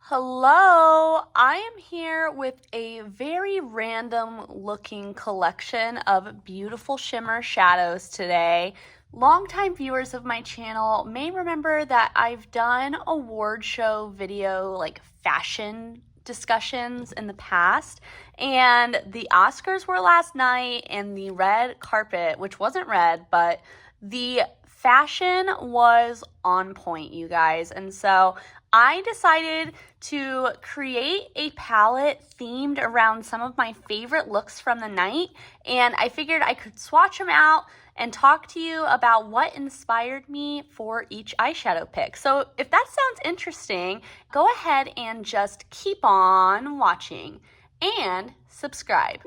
Hello, I am here with a very random looking collection of beautiful shimmer shadows today. Longtime viewers of my channel may remember that I've done award show video like fashion discussions in the past, and the Oscars were last night, and the red carpet, which wasn't red, but the fashion was on point, you guys. And so I decided to create a palette themed around some of my favorite looks from the night, and I figured I could swatch them out and talk to you about what inspired me for each eyeshadow pick. So if that sounds interesting, go ahead and just keep on watching and subscribe.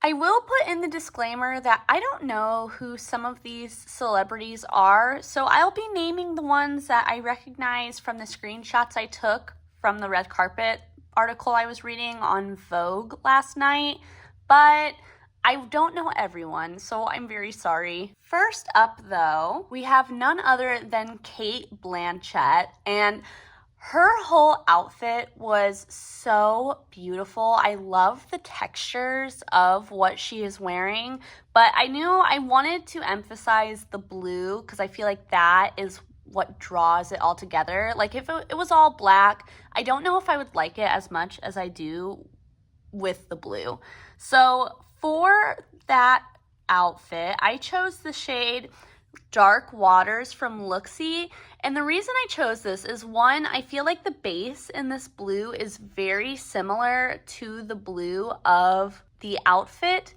I will put in the disclaimer that I don't know who some of these celebrities are, so I'll be naming the ones that I recognize from the screenshots I took from the red carpet article I was reading on Vogue last night, but I don't know everyone, so I'm very sorry. First up, though, we have none other than Cate Blanchett, and her whole outfit was so beautiful. I love the textures of what she is wearing, but I knew I wanted to emphasize the blue because I feel like that is what draws it all together. Like if it was all black, I don't know if I would like it as much as I do with the blue. So for that outfit, I chose the shade Dark Waters from Looksy, and the reason I chose this is, one, I feel like the base in this blue is very similar to the blue of the outfit,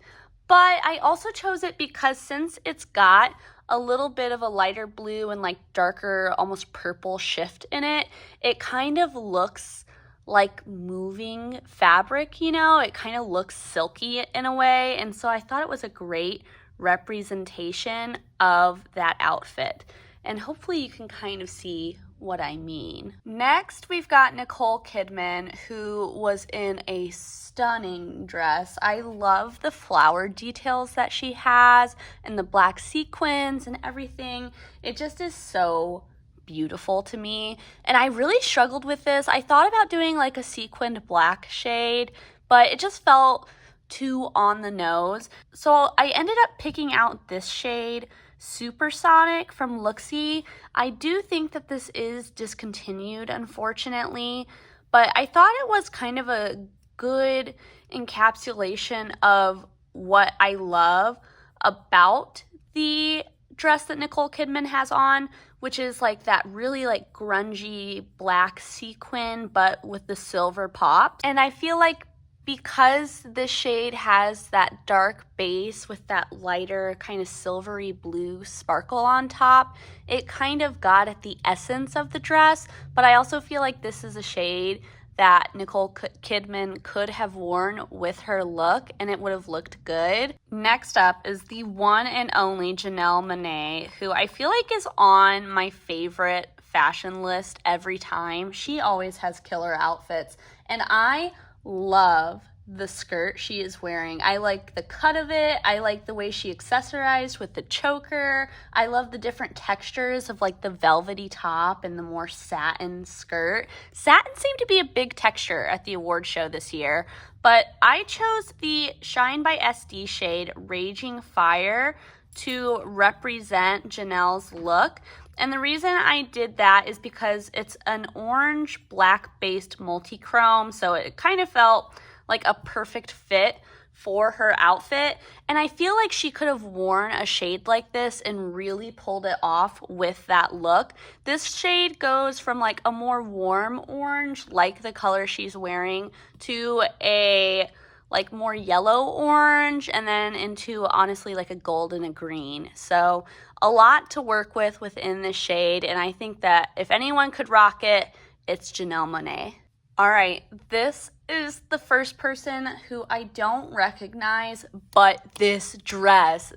but I also chose it because since it's got a little bit of a lighter blue and like darker, almost purple shift in it, it kind of looks like moving fabric, you know? It kind of looks silky in a way, and so I thought it was a great representation of that outfit, and hopefully you can kind of see what I mean. Next, we've got Nicole Kidman, who was in a stunning dress. I love the flower details that she has and the black sequins and everything. It just is so beautiful to me, and I really struggled with this. I thought about doing like a sequined black shade, but it just felt too on the nose. So I ended up picking out this shade, Supersonic from Looksy. I do think that this is discontinued, unfortunately, but I thought it was kind of a good encapsulation of what I love about the dress that Nicole Kidman has on, which is like that really like grungy black sequin, but with the silver pops. And I feel like because this shade has that dark base with that lighter kind of silvery blue sparkle on top, it kind of got at the essence of the dress, but I also feel like this is a shade that Nicole Kidman could have worn with her look and it would have looked good. Next up is the one and only Janelle Monáe, who I feel like is on my favorite fashion list every time. She always has killer outfits, and I love the skirt she is wearing. I like the cut of it. I like the way she accessorized with the choker. I love the different textures of like the velvety top and the more satin skirt. Satin seemed to be a big texture at the award show this year, but I chose the Shine by SD shade Raging Fire to represent Janelle's look. And the reason I did that is because it's an orange black based multi-chrome, so it kind of felt like a perfect fit for her outfit. And I feel like she could have worn a shade like this and really pulled it off with that look. This shade goes from like a more warm orange, like the color she's wearing, to a like more yellow orange, and then into honestly like a gold and a green. So a lot to work with within this shade, and I think that if anyone could rock it, it's Janelle Monáe. All right, this is the first person who I don't recognize, but this dress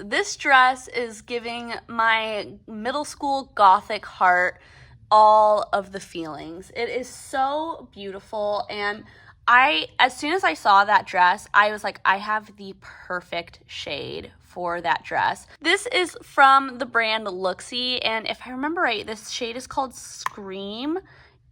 is giving my middle school gothic heart all of the feelings. It is so beautiful, and as soon as I saw that dress, I was like, I have the perfect shade for that dress. This is from the brand Looksy, and if I remember right, this shade is called Scream.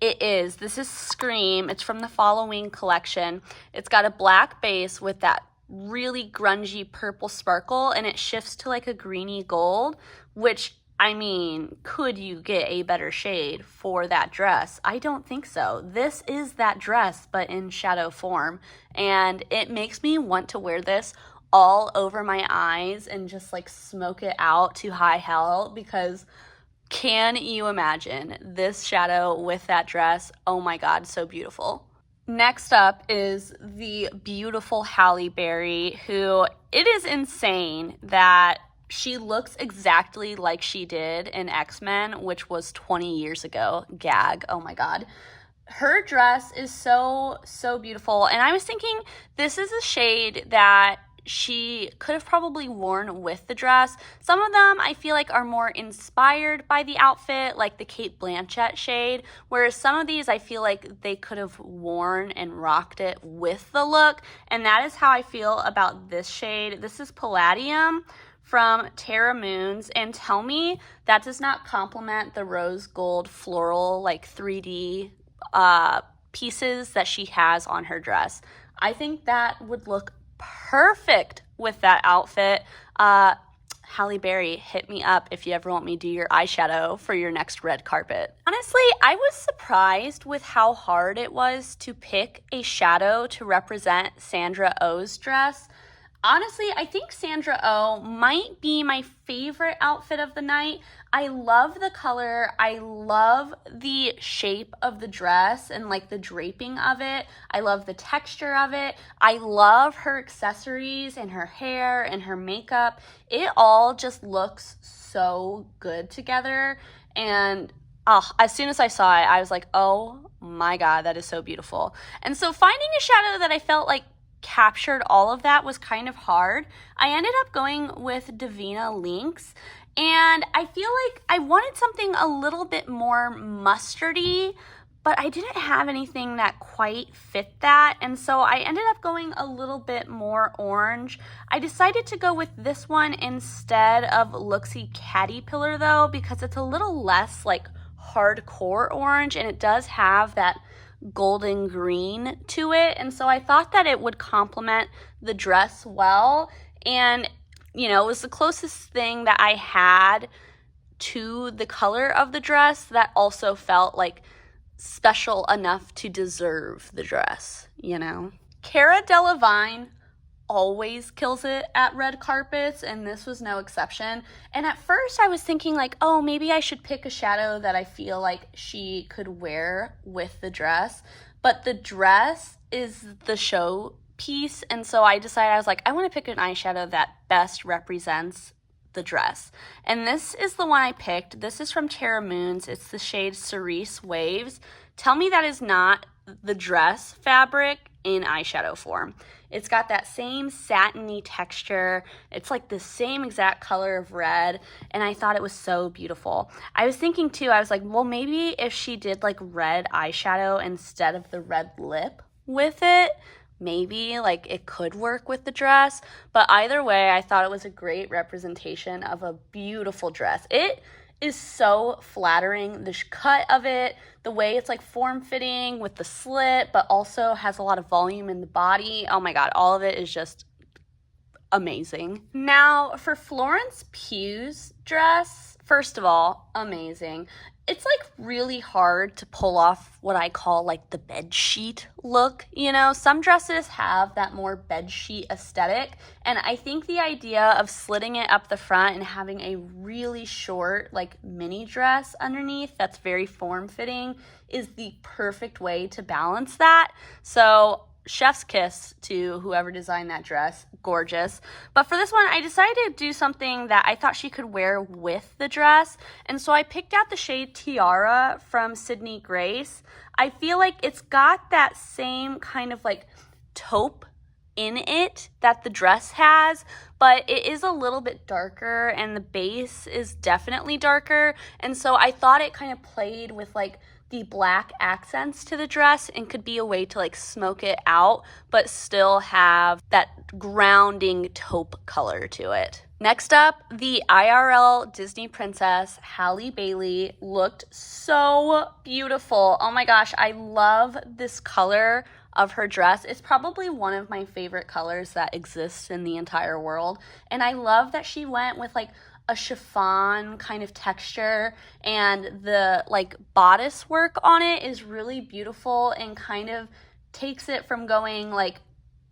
It is. This is Scream. It's from the Halloween collection. It's got a black base with that really grungy purple sparkle, and it shifts to like a greeny gold, which, I mean, could you get a better shade for that dress? I don't think so. This is that dress, but in shadow form, and it makes me want to wear this all over my eyes and just like smoke it out to high hell, because can you imagine this shadow with that dress? Oh my God, so beautiful. Next up is the beautiful Halle Berry, who, it is insane that she looks exactly like she did in X-Men, which was 20 years ago. Gag. Oh my God. Her dress is so, so beautiful. And I was thinking this is a shade that she could have probably worn with the dress. Some of them I feel like are more inspired by the outfit, like the Cate Blanchett shade, whereas some of these I feel like they could have worn and rocked it with the look, and that is how I feel about this shade. This is Palladium from Terra Moons, and tell me that does not complement the rose gold floral like 3D pieces that she has on her dress. I think that would look perfect with that outfit. Halle Berry, hit me up if you ever want me to do your eyeshadow for your next red carpet. Honestly, I was surprised with how hard it was to pick a shadow to represent Sandra Oh's dress. Honestly, I think Sandra Oh might be my favorite outfit of the night. I love the color. I love the shape of the dress and like the draping of it. I love the texture of it. I love her accessories and her hair and her makeup. It all just looks so good together. And as soon as I saw it, I was like, oh my God, that is so beautiful. And so finding a shadow that I felt like captured all of that was kind of hard. I ended up going with Divina Lynx, and I feel like I wanted something a little bit more mustardy, but I didn't have anything that quite fit that, and so I ended up going a little bit more orange. I decided to go with this one instead of Looksy Caterpillar though, because it's a little less like hardcore orange, and it does have that golden green to it, and so I thought that it would complement the dress well. And you know, it was the closest thing that I had to the color of the dress that also felt like special enough to deserve the dress, you know. Cara Delevingne always kills it at red carpets, and this was no exception. And at first I was thinking like, oh, maybe I should pick a shadow that I feel like she could wear with the dress, but the dress is the show piece, and so I decided, I was like, I want to pick an eyeshadow that best represents the dress, and this is the one I picked. This is from Terra Moons. It's the shade Cerise Waves. Tell me that is not the dress fabric in eyeshadow form. It's got that same satiny texture. It's like the same exact color of red, and I thought it was so beautiful. I was thinking too, I was like, well, maybe if she did like red eyeshadow instead of the red lip with it, maybe like it could work with the dress. But either way, I thought it was a great representation of a beautiful dress. It is so flattering, the cut of it, the way it's like form-fitting with the slit, but also has a lot of volume in the body. Oh my God, all of it is just amazing. Now for Florence Pugh's dress, first of all, amazing. It's like really hard to pull off what I call like the bed sheet look. You know, some dresses have that more bed sheet aesthetic, and I think the idea of slitting it up the front and having a really short like mini dress underneath that's very form-fitting is the perfect way to balance that. So chef's kiss to whoever designed that dress. Gorgeous. But for this one, I decided to do something that I thought she could wear with the dress, and so I picked out the shade Tiara from Sydney Grace. I feel like it's got that same kind of like taupe in it that the dress has, but it is a little bit darker, and the base is definitely darker, and so I thought it kind of played with like the black accents to the dress and could be a way to like smoke it out but still have that grounding taupe color to it. Next up, the IRL Disney princess, Halle Bailey, looked so beautiful. Oh my gosh, I love this color of her dress. It's probably one of my favorite colors that exists in the entire world. And I love that she went with like a chiffon kind of texture, and the like bodice work on it is really beautiful and kind of takes it from going like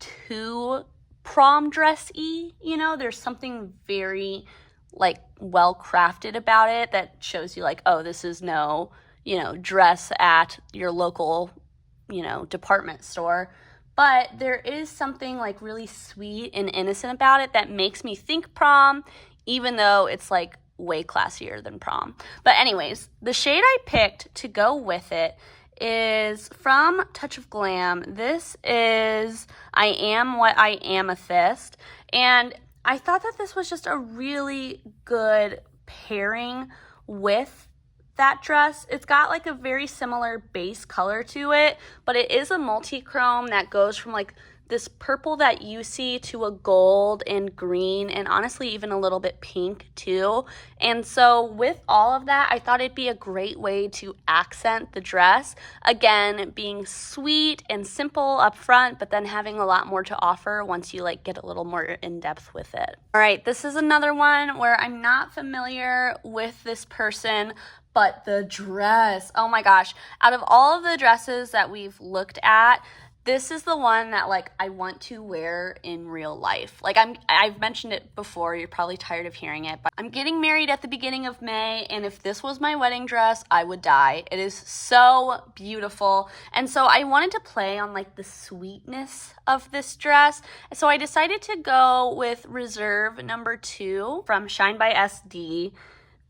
too prom dress-y, you know, there's something very like well crafted about it that shows you like, oh, this is no, you know, dress at your local, you know, department store. But there is something like really sweet and innocent about it that makes me think prom, even though it's like way classier than prom. But anyways, the shade I picked to go with it is from Touch of Glam. This is I Am What I Amethyst, and I thought that this was just a really good pairing with that dress. It's got like a very similar base color to it, but it is a multi-chrome that goes from like this purple that you see to a gold and green, and honestly even a little bit pink too. And so with all of that, I thought it'd be a great way to accent the dress. Again, being sweet and simple up front, but then having a lot more to offer once you like get a little more in depth with it. All right, this is another one where I'm not familiar with this person, but the dress, oh my gosh. Out of all of the dresses that we've looked at, this is the one that like I want to wear in real life. Like I've mentioned it before, you're probably tired of hearing it, but I'm getting married at the beginning of May, and if this was my wedding dress, I would die. It is so beautiful. And so I wanted to play on like the sweetness of this dress. So I decided to go with Reserve number 2 from Shine by SD.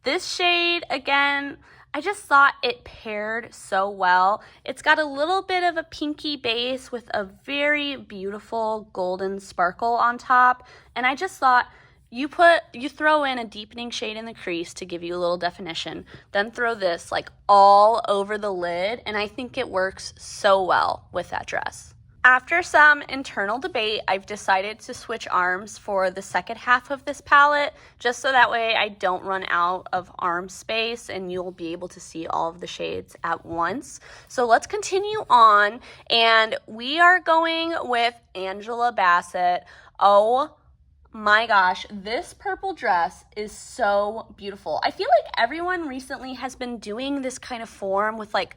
This shade, again, I just thought it paired so well. It's got a little bit of a pinky base with a very beautiful golden sparkle on top. And I just thought you throw in a deepening shade in the crease to give you a little definition, then throw this like all over the lid, and I think it works so well with that dress. After some internal debate, I've decided to switch arms for the second half of this palette, just so that way I don't run out of arm space and you'll be able to see all of the shades at once. So let's continue on, and we are going with Angela Bassett. Oh my gosh, this purple dress is so beautiful. I feel like everyone recently has been doing this kind of form with like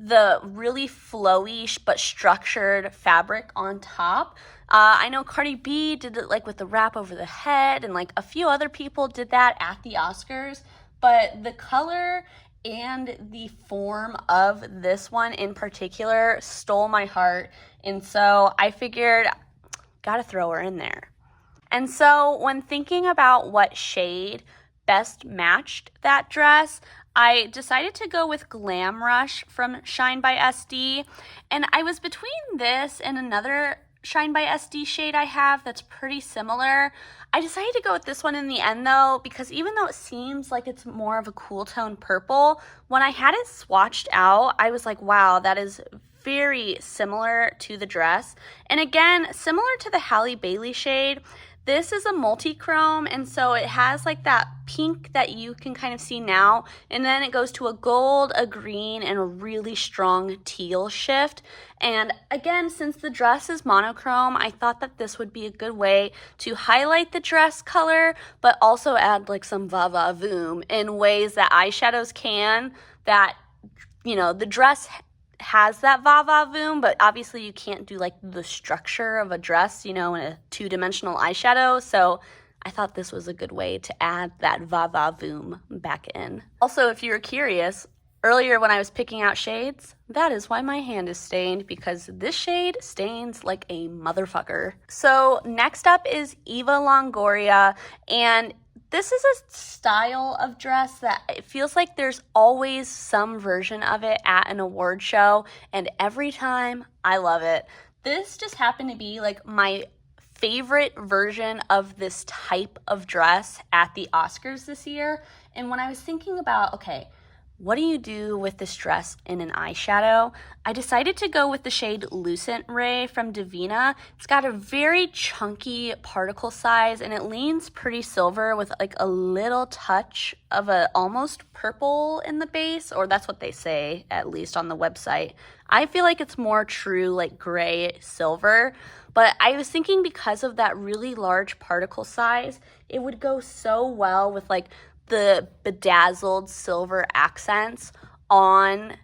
the really flowy but structured fabric on top. I know Cardi B did it like with the wrap over the head, and like a few other people did that at the Oscars, but the color and the form of this one in particular stole my heart, and so I figured, gotta throw her in there. And so when thinking about what shade best matched that dress, I decided to go with Glam Rush from Shine by SD, and I was between this and another Shine by SD shade I have that's pretty similar. I decided to go with this one in the end though, because even though it seems like it's more of a cool tone purple, when I had it swatched out, I was like, wow, that is very similar to the dress. And again, similar to the Halle Bailey shade, this is a multi-chrome, and so it has like that pink that you can kind of see now, and then it goes to a gold, a green, and a really strong teal shift. And again, since the dress is monochrome, I thought that this would be a good way to highlight the dress color, but also add like some va-va-voom in ways that eyeshadows can, that, you know, the dress has that va-va-voom, but obviously you can't do like the structure of a dress, you know, in a two-dimensional eyeshadow. So I thought this was a good way to add that va-va-voom back in. Also, if you were curious, earlier when I was picking out shades, that is why my hand is stained, because this shade stains like a motherfucker. So next up is Eva Longoria, and this is a style of dress that it feels like there's always some version of it at an award show, and every time I love it. This just happened to be like my favorite version of this type of dress at the Oscars this year. And when I was thinking about, okay, what do you do with this dress in an eyeshadow? I decided to go with the shade Lucent Ray from Divina. It's got a very chunky particle size and it leans pretty silver with like a little touch of a almost purple in the base, or that's what they say, at least on the website. I feel like it's more true like gray silver, but I was thinking because of that really large particle size, it would go so well with like the bedazzled silver accents on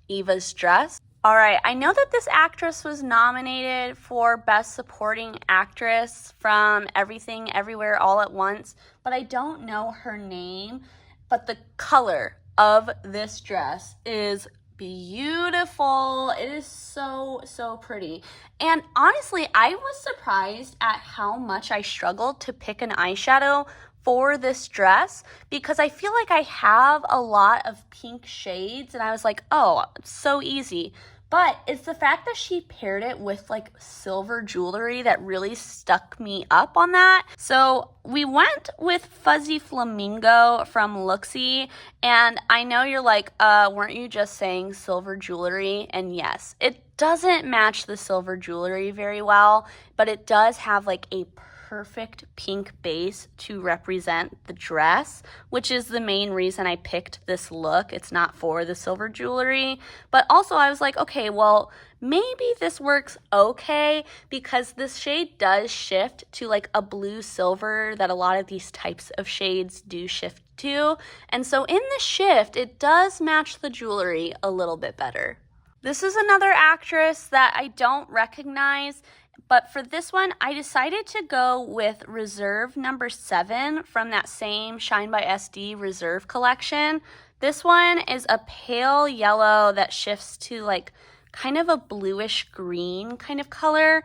Eva's dress. All right, I know that this actress was nominated for Best Supporting Actress from Everything Everywhere All at Once, but I don't know her name. But the color of this dress is beautiful. It is so, so pretty. And honestly, I was surprised at how much I struggled to pick an eyeshadow for this dress because I feel like I have a lot of pink shades and I was like, oh, it's so easy. But it's the fact that she paired it with like silver jewelry that really stuck me up on that. So we went with Fuzzy Flamingo from Looksy. And I know you're like, weren't you just saying silver jewelry? And yes, it doesn't match the silver jewelry very well, but it does have like a perfect pink base to represent the dress, which is the main reason I picked this look. It's not for the silver jewelry, but also I was like, okay, well, maybe this works okay because this shade does shift to like a blue silver that a lot of these types of shades do shift to. And so in the shift, it does match the jewelry a little bit better. This is another actress that I don't recognize, but for this one, I decided to go with Reserve number 7 from that same Shine by SD Reserve collection. This one is a pale yellow that shifts to like kind of a bluish green kind of color.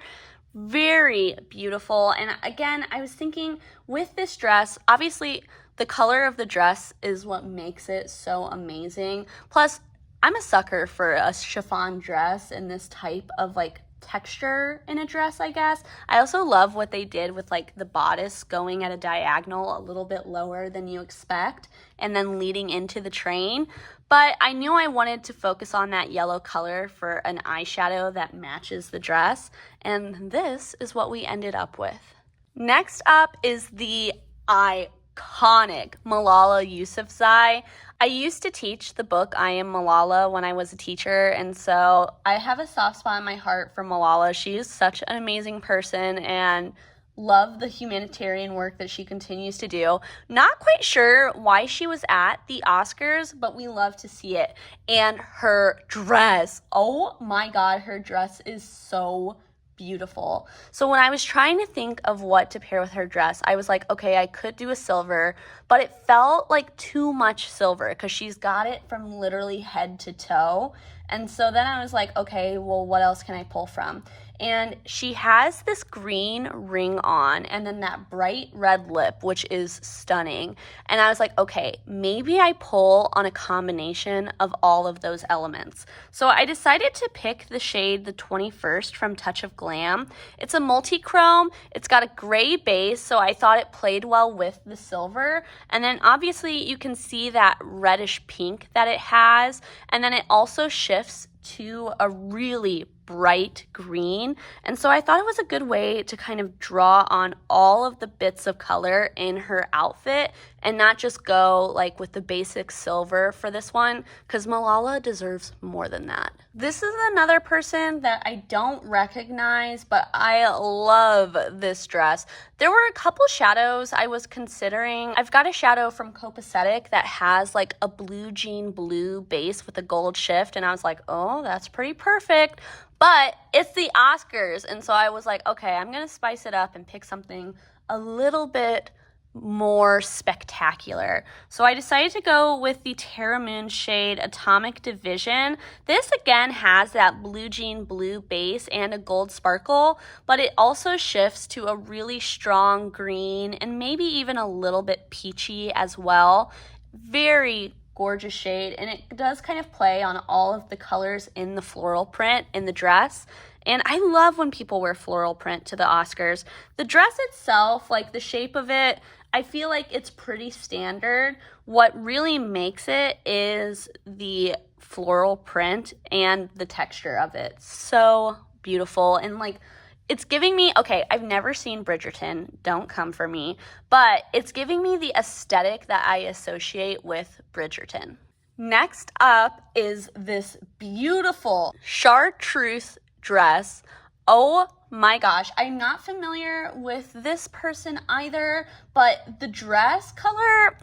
Very beautiful. And again, I was thinking with this dress, obviously the color of the dress is what makes it so amazing. Plus, I'm a sucker for a chiffon dress in this type of like texture in a dress, I guess. I also love what they did with like the bodice going at a diagonal a little bit lower than you expect and then leading into the train. But I knew I wanted to focus on that yellow color for an eyeshadow that matches the dress, and this is what we ended up with. Next up is the iconic Malala Yousafzai. I used to teach the book I Am Malala when I was a teacher, and so I have a soft spot in my heart for Malala. She is such an amazing person and love the humanitarian work that she continues to do. Not quite sure why she was at the Oscars, but we love to see it. And her dress, oh my God, her dress is so beautiful. So when I was trying to think of what to pair with her dress, I was like, okay, I could do a silver, but it felt like too much silver because she's got it from literally head to toe. And so then I was like, okay, well, what else can I pull from? And she has this green ring on and then that bright red lip, which is stunning. And I was like, okay, maybe I pull on a combination of all of those elements. So I decided to pick the shade The 21st from Touch of Glam. It's a multi-chrome. It's got a gray base, so I thought it played well with the silver. And then obviously you can see that reddish pink that it has. And then it also shifts to a really bright green. And so I thought it was a good way to kind of draw on all of the bits of color in her outfit and not just go like with the basic silver for this one, because Malala deserves more than that. This is another person that I don't recognize, but I love this dress. There were a couple shadows I was considering. I've got a shadow from Copacetic that has like a blue jean blue base with a gold shift, and I was like, oh, that's pretty perfect. But it's the Oscars, and so I was like, okay, I'm going to spice it up and pick something a little bit more spectacular. So I decided to go with the Terra Moon shade Atomic Division. This again has that blue jean blue base and a gold sparkle, but it also shifts to a really strong green and maybe even a little bit peachy as well. Very gorgeous shade, and it does kind of play on all of the colors in the floral print in the dress. And I love when people wear floral print to the Oscars. The dress itself, like the shape of it, I feel like it's pretty standard. What really makes it is the floral print and the texture of it. So beautiful. And like, it's giving me, okay, I've never seen Bridgerton, don't come for me, but it's giving me the aesthetic that I associate with Bridgerton. Next up is this beautiful chartreuse dress. Oh my gosh, I'm not familiar with this person either, but the dress color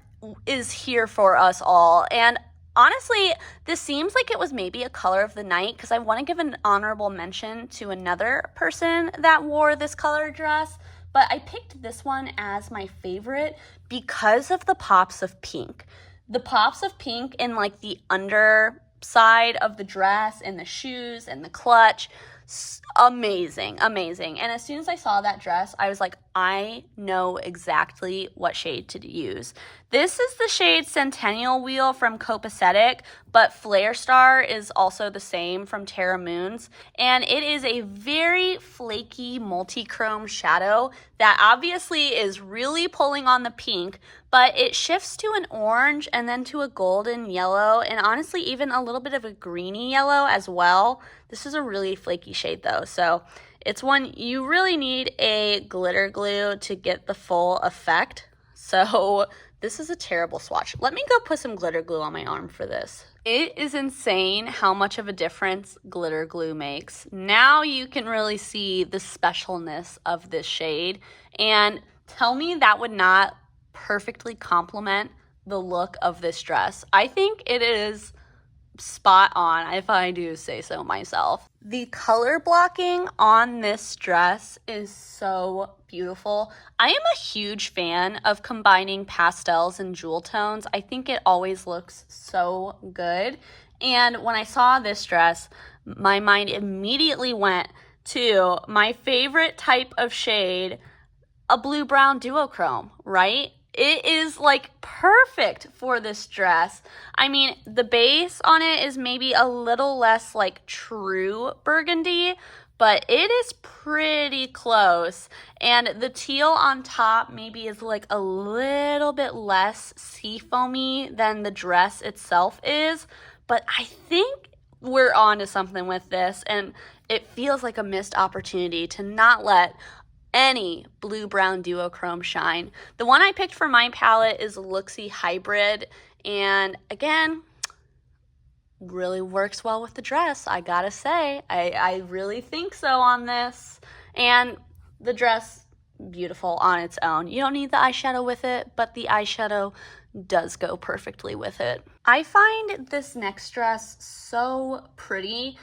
is here for us all. And honestly, this seems like it was maybe a color of the night, because I want to give an honorable mention to another person that wore this color dress, but I picked this one as my favorite because of the pops of pink. The pops of pink in like the underside of the dress and the shoes and the clutch, amazing, amazing. And as soon as I saw that dress, I was like, I know exactly what shade to use. This is the shade Centennial Wheel from Copacetic, but Flare Star is also the same from Terra Moons. And it is a very flaky multi-chrome shadow that obviously is really pulling on the pink, but it shifts to an orange and then to a golden yellow, and honestly even a little bit of a greeny yellow as well. This is a really flaky shade though, so it's one you really need a glitter glue to get the full effect. So this is a terrible swatch. Let me go put some glitter glue on my arm for this. It is insane how much of a difference glitter glue makes. Now you can really see the specialness of this shade, and tell me that would not perfectly complement the look of this dress. I think it is spot on, if I do say so myself. The color blocking on this dress is so beautiful. I am a huge fan of combining pastels and jewel tones. I think it always looks so good. And when I saw this dress, my mind immediately went to my favorite type of shade, a blue-brown duochrome, right? It is like perfect for this dress. I mean, the base on it is maybe a little less like true burgundy, but it is pretty close. And the teal on top maybe is like a little bit less seafoamy than the dress itself is, but I think we're on to something with this, and it feels like a missed opportunity to not let any blue-brown duochrome shine. The one I picked for my palette is Luxie Hybrid, and again, really works well with the dress, I gotta say. I really think so on this. And the dress, beautiful on its own. You don't need the eyeshadow with it, but the eyeshadow does go perfectly with it. I find this next dress so pretty.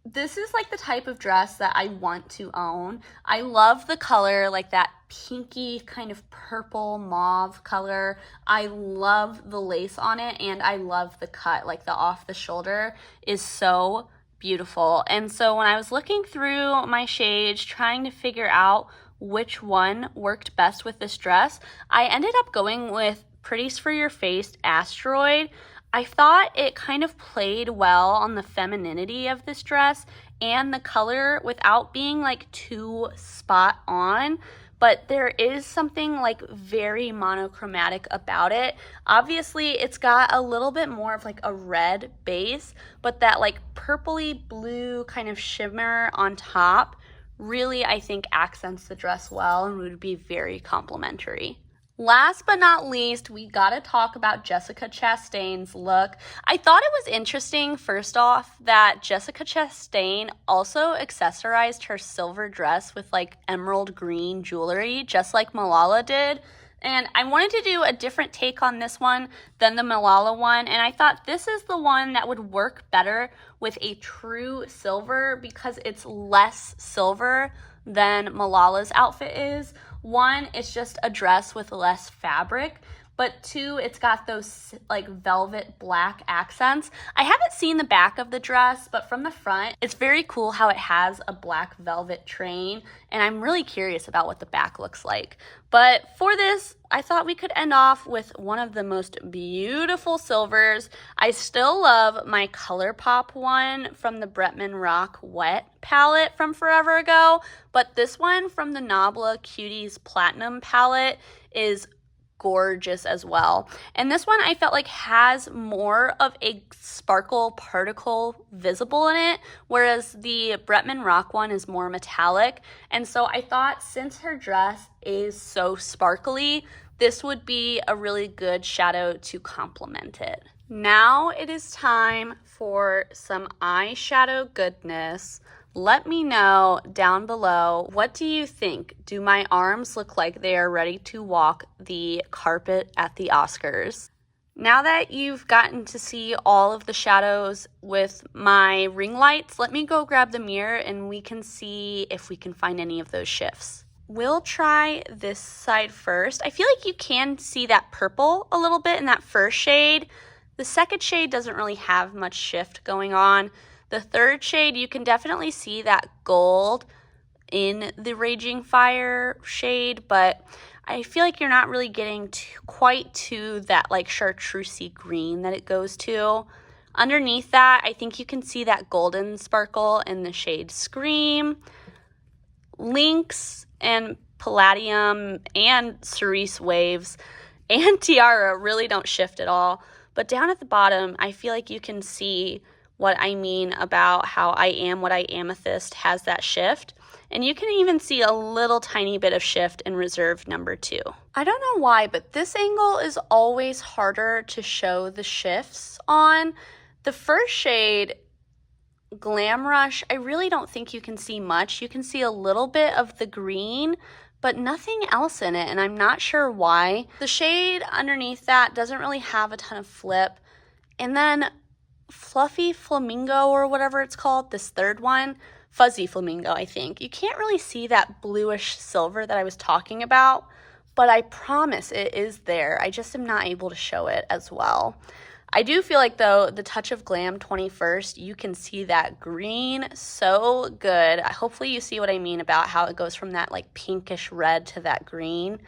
This is like the type of dress that I want to own. I love the color, like that pinky kind of purple mauve color. I love the lace on it, and I love the cut, like the off the shoulder is so beautiful. And so when I was looking through my shades, trying to figure out which one worked best with this dress, I ended up going with Pretties for Your Face Asteroid. I thought it kind of played well on the femininity of this dress and the color without being like too spot on, but there is something like very monochromatic about it. Obviously, it's got a little bit more of like a red base, but that like purpley blue kind of shimmer on top really, I think, accents the dress well and would be very complimentary. Last but not least, we gotta talk about Jessica Chastain's look. I thought it was interesting, first off, that Jessica Chastain also accessorized her silver dress with like emerald green jewelry, just like Malala did. And I wanted to do a different take on this one than the Malala one, and I thought this is the one that would work better with a true silver because it's less silver than Malala's outfit is. One, it's just a dress with less fabric, but two, it's got those like velvet black accents. I haven't seen the back of the dress, but from the front, it's very cool how it has a black velvet train, and I'm really curious about what the back looks like. But for this, I thought we could end off with one of the most beautiful silvers. I still love my ColourPop one from the Bretman Rock Wet palette from forever ago, but this one from the Nabla Cuties Platinum palette is gorgeous as well. And this one I felt like has more of a sparkle particle visible in it, whereas the Bretman Rock one is more metallic. And so I thought since her dress is so sparkly, this would be a really good shadow to complement it. Now it is time for some eyeshadow goodness. Let me know down below, what do you think? Do my arms look like they are ready to walk the carpet at the Oscars? Now that you've gotten to see all of the shadows with my ring lights, let me go grab the mirror and we can see if we can find any of those shifts. We'll try this side first. I feel like you can see that purple a little bit in that first shade. The second shade doesn't really have much shift going on. The third shade, you can definitely see that gold in the Raging Fire shade, but I feel like you're not really getting quite to that like chartreusey green that it goes to. Underneath that, I think you can see that golden sparkle in the shade Scream. Lynx and Palladium and Cerise Waves and Tiara really don't shift at all. But down at the bottom, I feel like you can see what I mean about how I Am What I Amethyst has that shift. And you can even see a little tiny bit of shift in Reserve number 2. I don't know why, but this angle is always harder to show the shifts on. The first shade, Glam Rush, I really don't think you can see much. You can see a little bit of the green, but nothing else in it, and I'm not sure why. The shade underneath that doesn't really have a ton of flip. And then Fluffy Flamingo, or whatever it's called, this third one, Fuzzy Flamingo, I think. You can't really see that bluish silver that I was talking about, but I promise it is there. I just am not able to show it as well. I do feel like, though, the touch of Glam 21st, you can see that green so good. Hopefully you see what I mean about how it goes from that like pinkish red to that green.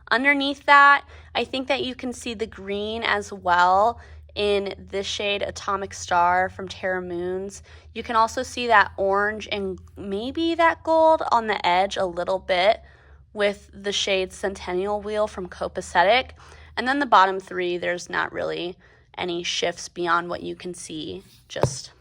Underneath that, I think that you can see the green as well in this shade, Atomic Star from Terra Moons. You can also see that orange and maybe that gold on the edge a little bit with the shade Centennial Wheel from Copacetic. And then the bottom three, there's not really any shifts beyond what you can see just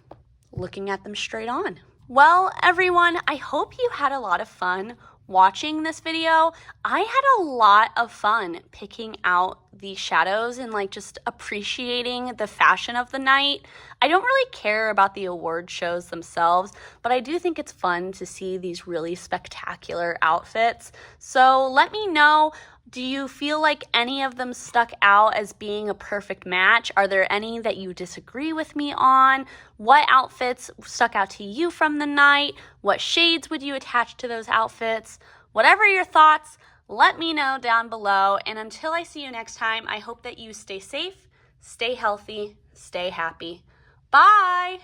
looking at them straight on. Well, everyone, I hope you had a lot of fun watching this video. I had a lot of fun picking out the shadows and like just appreciating the fashion of the night. I don't really care about the award shows themselves, but I do think it's fun to see these really spectacular outfits. So let me know, do you feel like any of them stuck out as being a perfect match? Are there any that you disagree with me on? What outfits stuck out to you from the night? What shades would you attach to those outfits? Whatever your thoughts, let me know down below. And until I see you next time, I hope that you stay safe, stay healthy, stay happy. Bye!